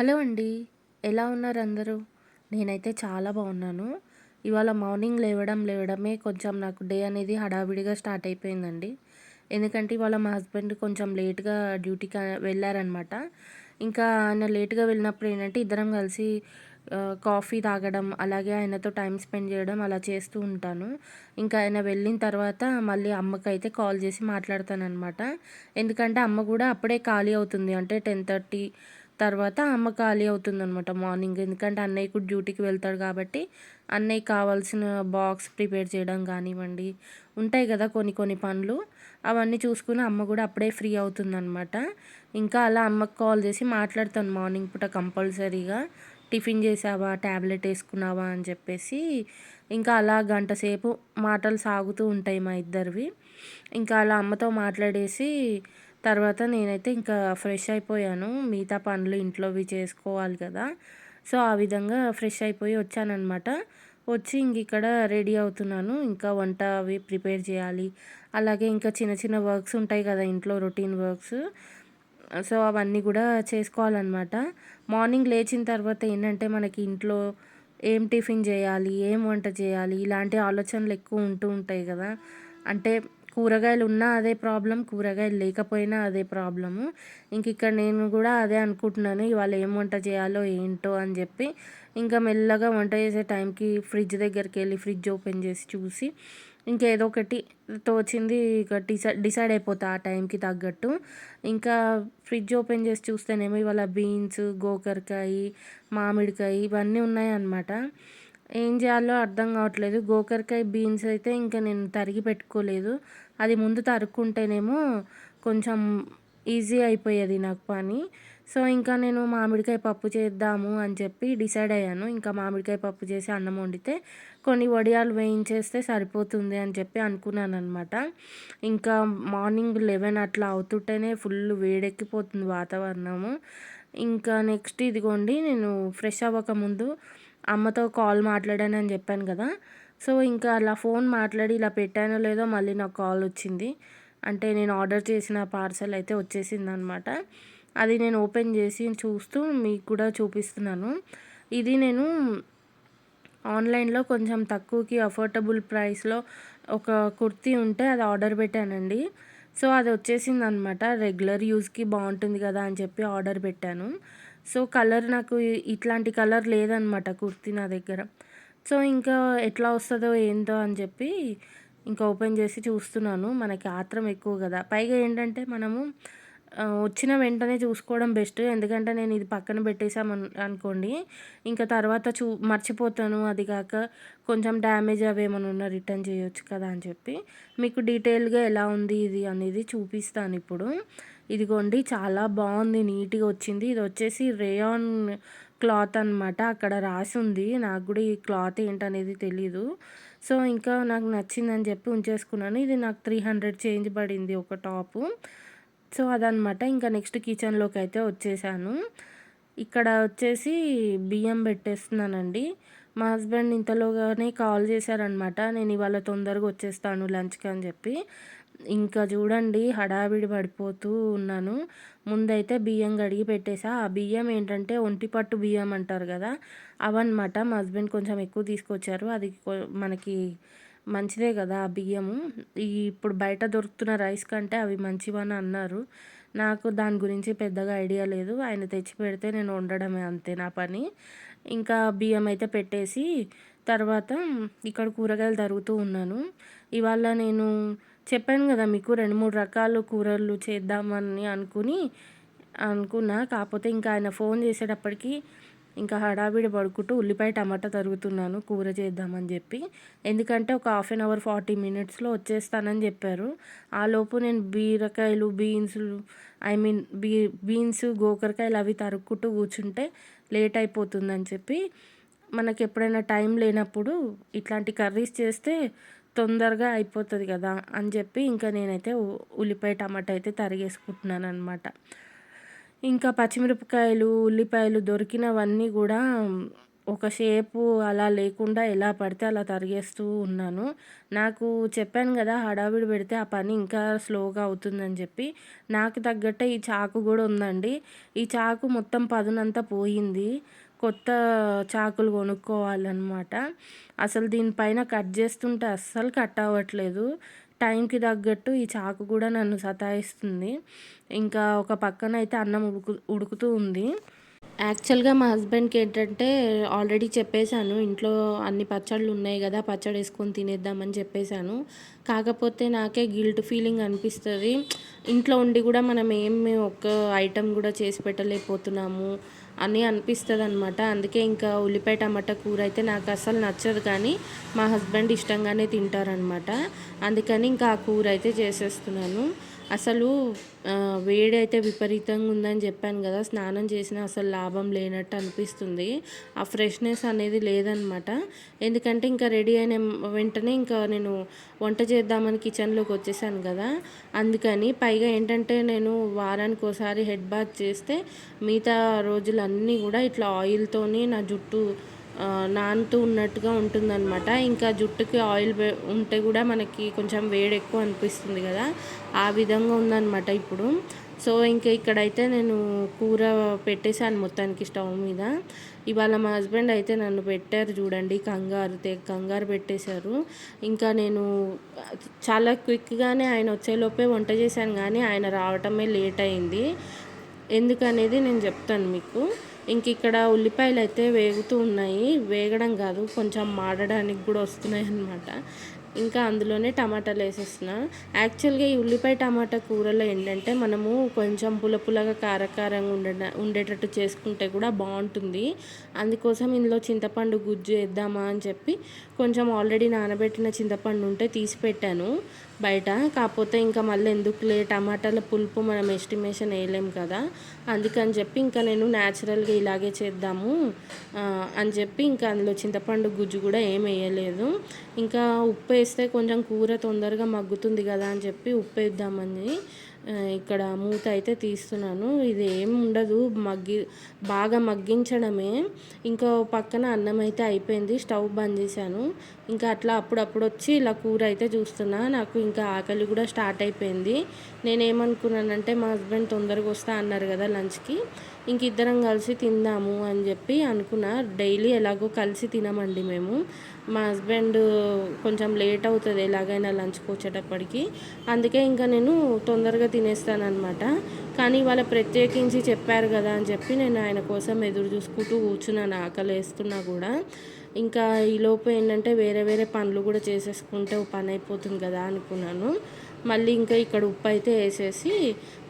Hello అండి. ఎలా ఉన్నారు అందరూ? నేనైతే చాలా బాగున్నాను. ఇవాళ మార్నింగ్ లేవడమే కొంచెం నాకు డే అనేది హడావిడిగా స్టార్ట్ అయిపోయిందండి. ఎందుకంటే ఇవాళ మా హస్బెండ్ కొంచెం లేట్‌గా డ్యూటీకి వెళ్ళారనమాట. ఇంకా ఆయన లేట్‌గా వెళ్ళినప్పుడు ఏంటంటే ఇద్దరం కలిసి కాఫీ తాగడం, అలాగే ఆయనతో టైమ్ స్పెండ్ చేయడం అలా చేస్తూ ఉంటాను. ఇంకా ఆయన వెళ్ళిన తర్వాత మళ్ళీ అమ్మకైతే కాల్ చేసి మాట్లాడతాననమాట. ఎందుకంటే అమ్మ కూడా అప్పుడే ఖాళీ అవుతుంది. అంటే 10:30 తర్వాత అమ్మ ఖాళీ అవుతుందనమాట మార్నింగ్. ఎందుకంటే అన్నయ్య కూడా డ్యూటీకి వెళ్తాడు కాబట్టి, అన్నయ్యకి కావాల్సిన బాక్స్ ప్రిపేర్ చేయడం గానివ్వండి, ఉంటాయి కదా కొన్ని కొన్ని పనులు. అవన్నీ చూసుకొని అమ్మ కూడా అప్పుడే ఫ్రీ అవుతుందనమాట. ఇంకా అలా అమ్మకి కాల్ చేసి మాట్లాడతాను మార్నింగ్ పూట కంపల్సరీగా. టిఫిన్ చేసావా? టాబ్లెట్ ఏసుకున్నావా? అని చెప్పేసి. ఇంకా అలా గంట సేపు మాటలు సాగుతూ ఉంటాయి మా ఇద్దరివి. ఇంకా అలా అమ్మతో మాట్లాడేసి తర్వాత నేనైతే ఇంకా ఫ్రెష్ అయిపోయాను. మిగతా పనులు ఇంట్లోవి చేసుకోవాలి కదా! సో, ఆ విధంగా ఫ్రెష్ అయిపోయి వచ్చాననమాట. వచ్చి ఇక్కడ రెడీ అవుతున్నాను. ఇంకా వంట అవి ప్రిపేర్ చేయాలి. అలాగే ఇంకా చిన్న చిన్న వర్క్స్ ఉంటాయి కదా ఇంట్లో రొటీన్ వర్క్స్. సో, అవన్నీ కూడా చేసుకోవాలనమాట. మార్నింగ్ లేచిన తర్వాత ఏంటంటే మనకి ఇంట్లో ఏం టిఫిన్ చేయాలి? ఏం వంట చేయాలి? ఇలాంటి ఆలోచనలు ఎక్కువ ఉంటూ ఉంటాయి కదా! అంటే కూరగాయలు ఉన్నా అదే ప్రాబ్లమ్, కూరగాయలు లేకపోయినా అదే ప్రాబ్లము. ఇక్కడ నేను కూడా అదే అనుకుంటున్నాను. ఇవాళ ఏం వంట చేయాలో ఏంటో అని చెప్పి. ఇంకా మెల్లగా వంట చేసే టైంకి ఫ్రిడ్జ్ దగ్గరికెళ్ళి ఫ్రిడ్జ్ ఓపెన్ చేసి చూసి ఇంకేదో ఒకటి తోచింది ఇక డిసైడ్ అయిపోతా ఆ టైంకి తగ్గట్టు. ఇంకా ఫ్రిడ్జ్ ఓపెన్ చేసి చూస్తేనేమో ఇవాళ బీన్స్, గోకరకాయ, మామిడికాయ ఇవన్నీ ఉన్నాయన్నమాట. ఏం చేయాలో అర్థం కావట్లేదు. గోకరకాయ, బీన్స్ అయితే ఇంకా నేను తరిగి పెట్టుకోలేదు. అది ముందు తరుక్కుంటేనేమో కొంచెం ఈజీ అయిపోయేది నాకు పని. సో, ఇంకా నేను మామిడికాయ పప్పు చేద్దాము అని చెప్పి డిసైడ్ అయ్యాను. ఇంకా మామిడికాయ పప్పు చేసి అన్నం వండితే కొన్ని వడియాలు వేయించేస్తే సరిపోతుంది అని చెప్పి అనుకున్నాననమాట. ఇంకా మార్నింగ్ 11 అట్లా అవుతుంటేనే ఫుల్ వేడెక్కిపోతుంది వాతావరణము. ఇంకా నెక్స్ట్ ఇదిగోండి నేను ఫ్రెష్ అవ్వకముందు అమ్మతో కాల్ మాట్లాడానని చెప్పాను కదా! సో, ఇంకా అలా ఫోన్ మాట్లాడి ఇలా పెట్టానో లేదో మళ్ళీ నాకు కాల్ వచ్చింది. అంటే నేను ఆర్డర్ చేసిన పార్సెల్ అయితే వచ్చేసిందనమాట. అది నేను ఓపెన్ చేసి చూస్తూ మీకు కూడా చూపిస్తున్నాను. ఇది నేను ఆన్‌లైన్‌లో కొంచెం తక్కువకి అఫోర్డబుల్ ప్రైస్‌లో ఒక కుర్తీ ఉంటే అది ఆర్డర్ పెట్టానండి. సో, అది వచ్చేసిందనమాట. రెగ్యులర్ యూజ్‌కి బావుంటుంది కదా అని చెప్పి ఆర్డర్ పెట్టాను. సో, కలర్ నాకు ఇట్లాంటి కలర్ లేదనమాట కుర్తీ నా దగ్గర. సో, ఇంకా ఎట్లా వస్తదో ఏంటో అని చెప్పి ఇంకా ఓపెన్ చేసి చూస్తున్నాను. మనకి ఆత్రం ఎక్కువ గదా! పైగా ఏంటంటే మనము వచ్చిన వెంటనే చూసుకోవడం బెస్ట్. ఎందుకంటే నేను ఇది పక్కన అనుకోండి, ఇంకా తర్వాత మర్చిపోతాను. అది కాక కొంచెం డ్యామేజ్ అవేమన్నా ఉన్నా రిటర్న్ చేయొచ్చు కదా అని చెప్పి మీకు డీటెయిల్‌గా ఎలా ఉంది ఇది అనేది చూపిస్తానిప్పుడు. ఇదిగోండి చాలా బావుంది. నీట్‌గా వచ్చింది. ఇది వచ్చేసి రేయాన్ క్లాత్ అనమాట. అక్కడ రాసుంది. నాకు గూడా ఈ క్లాత్ ఏంటనేది తెలీదు. సో, ఇంకా నాకు నచ్చిందని చెప్పి ఉంచేసుకున్నాను. ఇది నాకు 300 చేంజ్ పడింది ఒక టాపు. సో, అదనమాట. ఇంకా నెక్స్ట్ కిచెన్‌లోకైతే వచ్చేసాను. ఇక్కడ వచ్చేసి బియ్యం పెట్టేస్తున్నానండి. మా హస్బెండ్ ఇంతలోగానే కాల్ చేశారనమాట. నేను ఇవాళ తొందరగా వచ్చేస్తాను లంచ్‌కి అని చెప్పి. ఇంకా చూడండి హడావిడి పడిపోతూ ఉన్నాను. ముందైతే బియ్యం కడిగి పెట్టేసా. ఆ బియ్యం ఏంటంటే ఒంటిపట్టు బియ్యం అంటారు కదా! అవన్నమాట. మా హస్బెండ్ కొంచెం ఎక్కువ తీసుకొచ్చారు. అది మనకి మంచిదే కదా ఆ బియ్యము. ఇప్పుడు బయట దొరుకుతున్న రైస్ కంటే అవి మంచివని అన్నారు. నాకు దాని గురించి పెద్దగా ఐడియా లేదు. ఆయన తెచ్చిపెడితే నేను వండడమే అంతే నా పని. ఇంకా బియ్యం అయితే పెట్టేసి తర్వాత ఇక్కడ కూరగాయలు తరుగుతూ ఉన్నాను. ఇవాళ నేను చెప్పాను గదా మీకు 2, 3 రకాలు కూరలు చేద్దామని అనుకున్నా. కాకపోతే ఇంకా ఆయన ఫోన్ చేసేటప్పటికి ఇంకా హడావిడి పడుకుంటూ ఉల్లిపాయ, టమాటా తరుగుతున్నాను కూర చేద్దామని జెప్పి. ఎందుకంటే ఒక హాఫ్ అన్ అవర్ 40 మినిట్స్‌లో వచ్చేస్తానని జెప్పారు. ఆలోపు నేను బీరకాయలు, ఐ మీన్ బీన్స్, గోకరకాయలు అవి తరుక్కుంటూ కూర్చుంటే లేట్ అయిపోతుందని చెప్పి, మనకెప్పుడైనా టైం లేనప్పుడు ఇట్లాంటి కర్రీస్ చేస్తే తొందరగా అయిపోతది గదా! అని జెప్పి ఇంకా నేనైతే ఉల్లిపాయ, టమాటా అయితే తరిగేసుకుంటున్నాననమాట. ఇంకా పచ్చిమిరపకాయలు, ఉల్లిపాయలు దొరికినవన్నీ గూడా ఒక షేపు అలా లేకుండా ఎలా పడితే అలా తరిగేస్తూ ఉన్నాను. నాకు చెప్పాను గదా! హడావిడి పెడితే ఆ పని ఇంకా స్లోగా అవుతుందని చెప్పి. నాకు తగ్గట్టే ఈ చాకు గూడా ఉందండి. ఈ చాకు మొత్తం పదునంతా పోయింది. కొత్త చాకులు కొనుక్కోవాలనమాట. అసలు దీనిపైన కట్ జేస్తుంటే అస్సలు కట్ అవ్వట్లేదు. టైంకి తగ్గట్టు ఈ చాకు గూడా నన్ను సతాయిస్తుంది. ఇంకా ఒక పక్కనైతే అన్నం ఉడుకుతూ ఉంది. యాక్చువల్‌గా మా హస్బెండ్‌కి ఏంటంటే ఆల్రెడీ చెప్పేసాను. ఇంట్లో అన్ని పచ్చళ్ళు ఉన్నాయి గదా! పచ్చడేసుకొని తినేద్దామని చెప్పేసాను. కాకపోతే నాకే గిల్ట్ ఫీలింగ్ అనిపిస్తది. ఇంట్లో ఉండి గూడా మనం ఏమి ఒక్క ఐటెమ్ గూడా చేసి పెట్టలేకపోతున్నాము అని అనిపిస్తదనమాట. అందుకే ఇంకా ఉల్లిపాయ టమాటా కూర అయితే నాకు అస్సలు నచ్చదు కానీ మా హస్బెండ్ ఇష్టంగానే తింటారనమాట. అందుకని ఇంకా ఆ కూర అయితే చేసేస్తున్నాను. అసలు వేడైతే విపరీతంగా ఉందని చెప్పాను కదా! స్నానం చేసినా అసలు లాభం లేనట్టు అనిపిస్తుంది. ఆ ఫ్రెష్‌నెస్ అనేది లేదనమాట. ఎందుకంటే ఇంకా రెడీ అయిన వెంటనే ఇంకా నేను వంట చేద్దామని కిచెన్‌లోకి వచ్చేసాను కదా! అందుకని పైగా ఏంటంటే నేను వారానికోసారి హెడ్ బాత్ చేస్తే మిగతా రోజులన్నీ కూడా ఇట్లా ఆయిల్‌తోని నా జుట్టు నానుతూ ఉన్నట్టుగా ఉంటుందనమాట. ఇంకా జుట్టుకి ఆయిల్ ఉంటే కూడా మనకి కొంచెం వేడెక్కువ అనిపిస్తుంది కదా! ఆ విధంగా ఉందనమాట ఇప్పుడు. సో, ఇంక ఇక్కడైతే నేను కూర పెట్టేసాను మొత్తానికి స్టవ్ మీద. ఇవాళ మా హస్బెండ్ అయితే నన్ను పెట్టారు చూడండి కంగారు పెట్టేశారు. ఇంకా నేను చాలా క్విక్‌గానే ఆయన వచ్చేలోపే వంట చేశాను గానీ, ఆయన రావటమే లేట్ అయింది. ఎందుకనేది నేను చెప్తాను మీకు. ఇంకిక్కడ ఉల్లిపాయలైతే వేగుతూ ఉన్నాయి. వేగడం కాదు, కొంచెం మాడడానికి కూడా వస్తున్నాయన్నమాట. ఇంకా అందులోనే టమాటాలేసేస్తున్నా. యాక్చువల్‌గా ఈ ఉల్లిపాయ టమాటా కూరలో ఏంటంటే, మనము కొంచెం పుల్లగా, కారంగా ఉండేటట్టు చేసుకుంటే కూడా బావుంటుంది. అందుకోసం ఇందులో చింతపండు గుజ్జు ఏద్దామా అని చెప్పి, కొంచెం ఆల్రెడీ నానబెట్టిన చింతపండు ఉంటే తీసి పెట్టాను బయట. కాకపోతే ఇంకా మళ్ళీ ఎందుకులే టమాటాల పులుపు మనం ఎస్టిమేషన్ వేయలేం కదా! అందుకని చెప్పి ఇంకా నేను న్యాచురల్‌గా ఇలాగే చేద్దాము అని చెప్పి ఇంకా అందులో చింతపండు గుజ్జు కూడా ఏం వేయలేదు. ఇంకా ఉప్పు వేస్తే కొంచెం కూర తొందరగా మగ్గుతుంది కదా అని చెప్పి ఉప్పు వేద్దామని ఇక్కడ మూత అయితే తీస్తున్నాను. ఇది ఏమి ఉండదు, బాగా మగ్గించడమే. ఇంకో పక్కన అన్నం అయితే అయిపోయింది. స్టవ్ బంద్ చేశాను. ఇంకా అట్లా అప్పుడప్పుడు వచ్చి ఇలా కూర అయితే చూస్తున్నా. నాకు ఇంకా ఆకలి కూడా స్టార్ట్ అయిపోయింది. నేనేమనుకున్నానంటే మా హస్బెండ్ తొందరగా వస్తా అన్నారు కదా లంచ్‌కి, ఇంక ఇద్దరం కలిసి తిందాము అని చెప్పి అనుకున్నా. డైలీ ఎలాగో కలిసి తినమండి మేము. మా హస్బెండ్ కొంచెం లేట్ అవుతుంది ఎలాగైనా లంచ్కి వచ్చేటప్పటికి. అందుకే ఇంకా నేను తొందరగా తినేస్తానన్నమాట. కానీ ఇవాళ ప్రత్యేకించి చెప్పారు కదా అని చెప్పి నేను ఆయన కోసం ఎదురు చూసుకుంటూ కూర్చున్నాను, ఆకలేస్తున్నా కూడా. ఇంకా ఈలోపు ఏంటంటే వేరే పనులు కూడా చేసేసుకుంటే ఓ పని అయిపోతుంది కదా అనుకున్నాను. మళ్ళీ ఇంకా ఇక్కడ ఉప్పు అయితే వేసేసి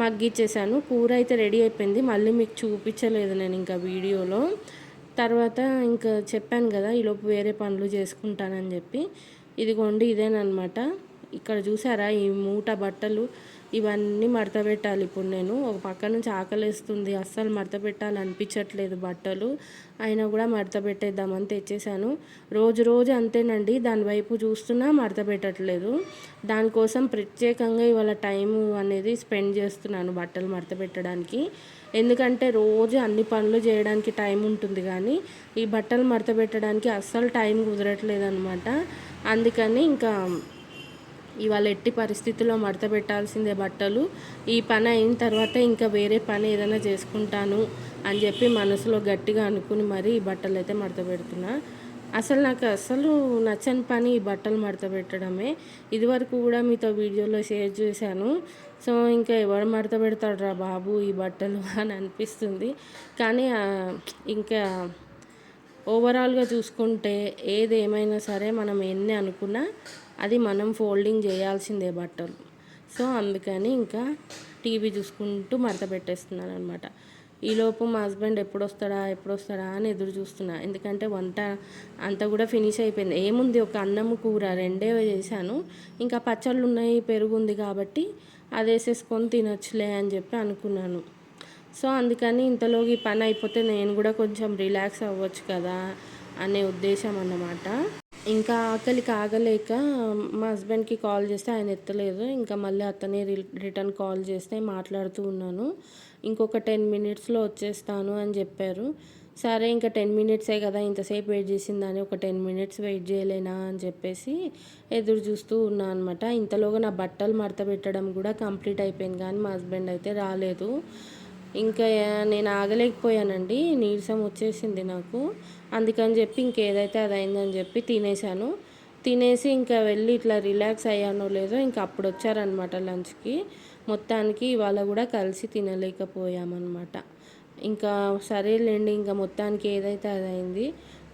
మగ్గిచ్చేసాను. కూర అయితే రెడీ అయిపోయింది. మళ్ళీ మీకు చూపించలేదు నేను ఇంకా వీడియోలో. తర్వాత ఇంకా చెప్పాను కదా ఈలోపు వేరే పనులు చేసుకుంటానని చెప్పి. ఇదిగోండి ఇదేనమాట. ఇక్కడ చూసారా ఈ మూట బట్టలు ఇవన్నీ మడత పెట్టాలి ఇప్పుడు నేను. ఒక పక్క నుంచి ఆకలేస్తుంది, అస్సలు మడత పెట్టాలనిపించట్లేదు బట్టలు. అయినా కూడా మడత పెట్టేద్దామని తెచ్చేసాను. రోజు అంతేనండి, దాని వైపు చూస్తున్నా మడత పెట్టట్లేదు. దానికోసం ప్రత్యేకంగా ఇవాళ టైము అనేది స్పెండ్ చేస్తున్నాను బట్టలు మడత పెట్టడానికి. ఎందుకంటే రోజు అన్ని పనులు చేయడానికి టైం ఉంటుంది కానీ ఈ బట్టలు మడత పెట్టడానికి అస్సలు టైం కుదరట్లేదనమాట. అందుకని ఇంకా ఇవాళ ఎట్టి పరిస్థితుల్లో మడత పెట్టాల్సిందే బట్టలు. ఈ పని అయిన తర్వాత ఇంకా వేరే పని ఏదైనా చేసుకుంటాను అని చెప్పి మనసులో గట్టిగా అనుకుని మరీ ఈ బట్టలు అయితే మడత పెడుతున్నా. నాకు అసలు నచ్చని పని ఈ బట్టలు మడత పెట్టడమే. ఇదివరకు కూడా మీతో వీడియోలో షేర్ చేశాను. సో ఇంకా ఎవరు మడత పెడతాడురా బాబు ఈ బట్టలు అని అనిపిస్తుంది. కానీ ఇంకా ఓవరాల్గా చూసుకుంటే ఏదేమైనా సరే మనం ఎన్ని అనుకున్నా అది మనం ఫోల్డింగ్ చేయాల్సిందే బట్టలు. సో అందుకని ఇంకా టీవీ చూసుకుంటూ మడత పెట్టేస్తున్నాను అనమాట. ఈలోపు మా హస్బెండ్ ఎప్పుడొస్తాడా అని ఎదురు చూస్తున్నా. ఎందుకంటే వంట అంతా కూడా ఫినిష్ అయిపోయింది. ఏముంది, ఒక అన్నము కూర రెండే చేశాను. ఇంకా పచ్చళ్ళు ఉన్నాయి, పెరుగు ఉంది కాబట్టి అది వేసేసుకొని తినొచ్చులే అని చెప్పి అనుకున్నాను. సో అందుకని ఇంతలోకి ఈ పని అయిపోతే నేను కూడా కొంచెం రిలాక్స్ అవ్వచ్చు కదా అనే ఉద్దేశం అన్నమాట. ఇంకా ఆకలికి ఆగలేక మా హస్బెండ్కి కాల్ చేస్తే ఆయన ఎత్తలేదు. ఇంకా మళ్ళీ అతనే రిటర్న్ కాల్ చేస్తే మాట్లాడుతూ ఉన్నాను. ఇంకొక 10 మినిట్స్లో వచ్చేస్తాను అని చెప్పారు. సరే ఇంకా 10 మినిట్సే కదా ఇంతసేపు వెయిట్ చేసిందని ఒక 10 మినిట్స్ వెయిట్ చేయలేనా అని చెప్పేసి ఎదురు చూస్తూ ఉన్నా అనమాట. ఇంతలోగా నా బట్టలు మడత పెట్టడం కూడా కంప్లీట్ అయిపోయింది కానీ మా హస్బెండ్ అయితే రాలేదు. ఇంకా నేను ఆగలేకపోయానండి. నీరసం వచ్చేసింది నాకు. అందుకని చెప్పి ఇంకేదైతే అది అయిందని చెప్పి తినేసాను. తినేసి ఇంకా వెళ్ళి ఇట్లా రిలాక్స్ అయ్యానో లేదో ఇంకా అప్పుడు వచ్చారనమాట లంచ్‌కి. మొత్తానికి ఇవాళ కూడా కలిసి తినలేకపోయామన్నమాట. ఇంకా సరేలెండి ఇంక మొత్తానికి ఏదైతే అదయింది.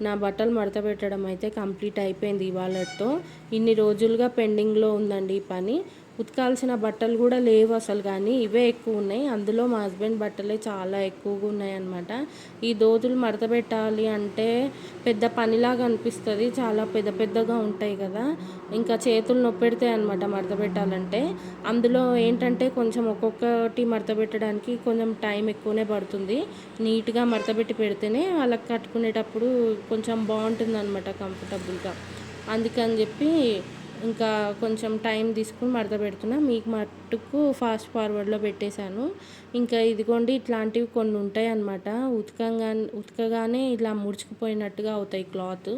నా బట్టలు మడత పెట్టడం అయితే కంప్లీట్ అయిపోయింది ఇవాళటితో. ఇన్ని రోజులుగా పెండింగ్‌లో ఉందండి ఈ పని. ఉతకాల్సిన బట్టలు కూడా లేవు అసలు కానీ ఇవే ఎక్కువ ఉన్నాయి. అందులో మా హస్బెండ్ బట్టలే చాలా ఎక్కువగా ఉన్నాయన్నమాట. ఈ దోతులు మడత పెట్టాలి అంటే పెద్ద పనిలాగా అనిపిస్తది. చాలా పెద్ద పెద్దగా ఉంటాయి కదా! ఇంకా చేతులు నొప్పెడతాయి అనమాట మడత పెట్టాలంటే. అందులో ఏంటంటే కొంచెం ఒక్కొక్కటి మడత పెట్టడానికి కొంచెం టైం ఎక్కువనే పడుతుంది. నీట్‌గా మడతపెట్టి పెడితేనే వాళ్ళకి కట్టుకునేటప్పుడు కొంచెం బావుంటుందనమాట కంఫర్టబుల్‌గా. అందుకని చెప్పి ఇంకా కొంచెం టైం తీసుకొని మడత పెడుతున్నా. మీకు మట్టుకు ఫాస్ట్ ఫార్వర్డ్‌లో పెట్టేశాను. ఇంకా ఇదిగోండి ఇట్లాంటివి కొన్ని ఉంటాయన్నమాట. ఉతకగానే ఇలా ముడుచుకుపోయినట్టుగా అవుతాయి క్లాత్.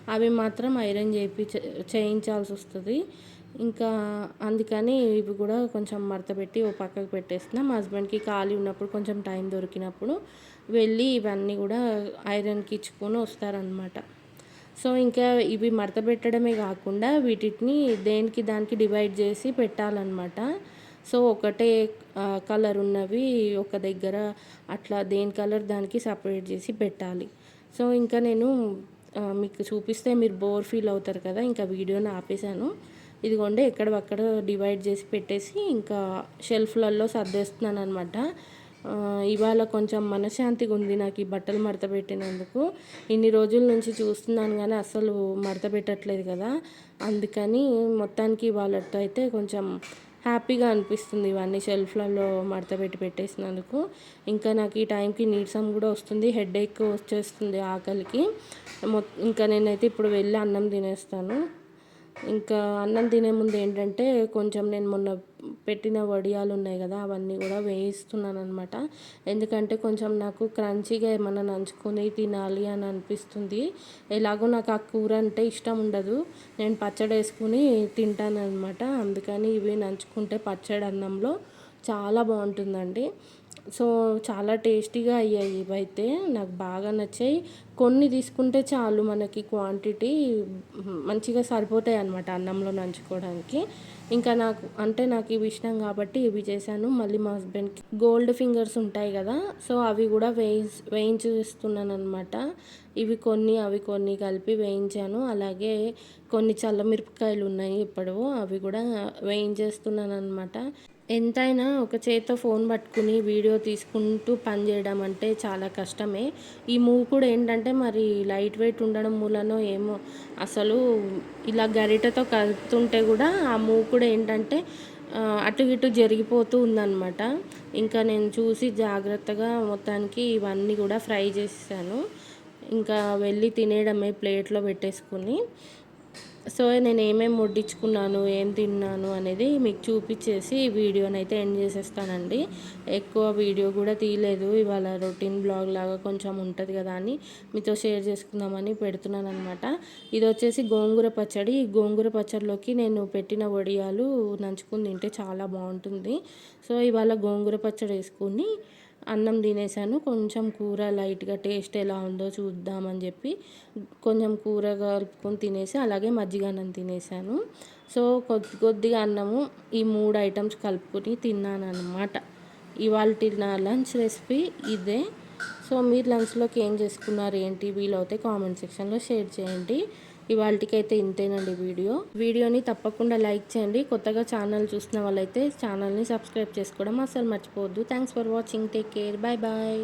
అవి మాత్రం ఐరన్ చేయించాల్సొస్తది. ఇంకా అందుకని ఇవి కూడా కొంచెం మడతపెట్టి ఓ పక్కకు పెట్టేస్తున్నా. మా హస్బెండ్‌కి ఖాళీ ఉన్నప్పుడు కొంచెం టైం దొరికినప్పుడు వెళ్ళి ఇవన్నీ కూడా ఐరన్‌కి ఇచ్చుకొని వస్తారనమాట. సో, ఇంకా ఇవి మడత పెట్టడమే కాకుండా వీటిని దేనికి దానికి డివైడ్ చేసి పెట్టాలన్నమాట. సో, ఒకటే కలర్ ఉన్నవి ఒక దగ్గర అట్లా దేని కలర్ దానికి సపరేట్ చేసి పెట్టాలి. సో, ఇంకా నేను మీకు చూపిస్తే మీరు బోర్ ఫీల్ అవుతారు కదా! ఇంకా వీడియోని ఆపేసాను. ఇదిగోండి ఎక్కడివక్కడ డివైడ్ చేసి పెట్టేసి ఇంకా షెల్ఫ్‌లలో సర్దేస్తున్నాననమాట. ఇవాళ కొంచెం మనశ్శాంతిగా ఉంది నాకు ఈ బట్టలు మడత పెట్టినందుకు. ఇన్ని రోజుల నుంచి చూస్తున్నాను కానీ అస్సలు మడత పెట్టట్లేదు కదా! అందుకని మొత్తానికి ఇవాళతో అయితే కొంచెం హ్యాపీగా అనిపిస్తుంది ఇవన్నీ షెల్ఫ్‌లలో మడతపెట్టి పెట్టేసినందుకు. ఇంకా నాకు ఈ టైంకి నీరసం కూడా వస్తుంది. హెడేక్ వచ్చేస్తుంది ఆకలికి. ఇంకా నేనైతే ఇప్పుడు వెళ్ళి అన్నం తినేస్తాను. ఇంకా అన్నం తినే ముందు ఏంటంటే కొంచెం నేను మొన్న పెట్టిన వడియాలు ఉన్నాయి కదా అవన్నీ కూడా వేయిస్తున్నానమాట. ఎందుకంటే కొంచెం నాకు క్రంచీగా ఏమన్నా నంచుకొని తినాలి అని అనిపిస్తుంది. ఎలాగో నాకు ఆ కూర అంటే ఇష్టం ఉండదు. నేను పచ్చడి వేసుకుని తింటానన్నమాట. అందుకని ఇవి నంచుకుంటే పచ్చడి అన్నంలో చాలా బాగుంటుందండి. సో, చాలా టేస్టీగా అయ్యాయి ఇవైతే. నాకు బాగా నచ్చాయి. కొన్ని తీసుకుంటే చాలు మనకి క్వాంటిటీ మంచిగా సరిపోతాయి అన్నమాట అన్నంలో నంచుకోవడానికి. ఇంకా నాకు ఇవి ఇష్టం కాబట్టి ఇవి చేశాను. మళ్ళీ మా హస్బెండ్‌కి గోల్డ్ ఫింగర్స్ ఉంటాయి కదా! సో, అవి కూడా వేయించేస్తున్నాననమాట. ఇవి కొన్ని, అవి కొన్ని కలిపి వేయించాను. అలాగే కొన్ని చల్లమిరపకాయలు ఉన్నాయి ఇప్పటివో అవి కూడా వేయించేస్తున్నాననమాట. ఎంతైనా ఒక చేత్తో ఫోన్ పట్టుకుని వీడియో తీసుకుంటూ పని చేయడం అంటే చాలా కష్టమే. ఈ మూకుడు ఏంటంటే మరి లైట్ వెయిట్ ఉండడం మూలనో ఏమో అసలు ఇలా గరిటెతో కదుపుతుంటే కూడా ఆ మూకుడు ఏంటంటే అటు ఇటు జరిగిపోతూ ఉందన్నమాట. ఇంకా నేను చూసి జాగ్రత్తగా మొత్తానికి ఇవన్నీ కూడా ఫ్రై చేసేసాను. ఇంకా వెళ్ళి తినేయడమే ప్లేట్‌లో పెట్టేసుకొని. సో, నేను ఏమేమి వడ్డించుకున్నాను, ఏం తిన్నాను అనేది మీకు చూపించేసి వీడియోని అయితే ఎండ్ చేసేస్తానండి. ఎక్కువ వీడియో కూడా తీయలేదు. ఇవాళ రొటీన్ బ్లాగ్ లాగా కొంచెం ఉంటుంది కదా అని మీతో షేర్ చేసుకుందామని పెడుతున్నాను అనమాట. ఇది వచ్చేసి గోంగూర పచ్చడి. ఈ గోంగూర పచ్చడిలోకి నేను పెట్టిన వడియాలు నంచుకుని తింటే చాలా బాగుంటుంది. సో, ఇవాళ గోంగూర పచ్చడి వేసుకుని అన్నం తినేసాను. కొంచెం కూర లైట్‌గా టేస్ట్ ఎలా ఉందో చూద్దామని చెప్పి కొంచెం కూర కలుపుకొని తినేసి అలాగే మజ్జిగ అన్నం తినేసాను. సో, కొద్దిగా అన్నము ఈ 3 ఐటమ్స్ కలుపుకొని తిన్నానన్నమాట. ఇవాల్టి నా లంచ్ రెసిపీ ఇదే. సో, మీరు లంచ్‌లోకి ఏం చేసుకున్నారు ఏంటి వీలవుతే కామెంట్ సెక్షన్‌లో షేర్ చేయండి. ఇవాల్టికైతే ఇంతేనండి వీడియోని తప్పకుండా లైక్ చేయండి. కొత్తగా ఛానల్ చూస్తున్న వాళ్ళైతే ఛానల్ని సబ్స్క్రైబ్ చేసుకోవడం అస్సలు మర్చిపోవద్దు. Thanks for watching. Take care. Bye bye.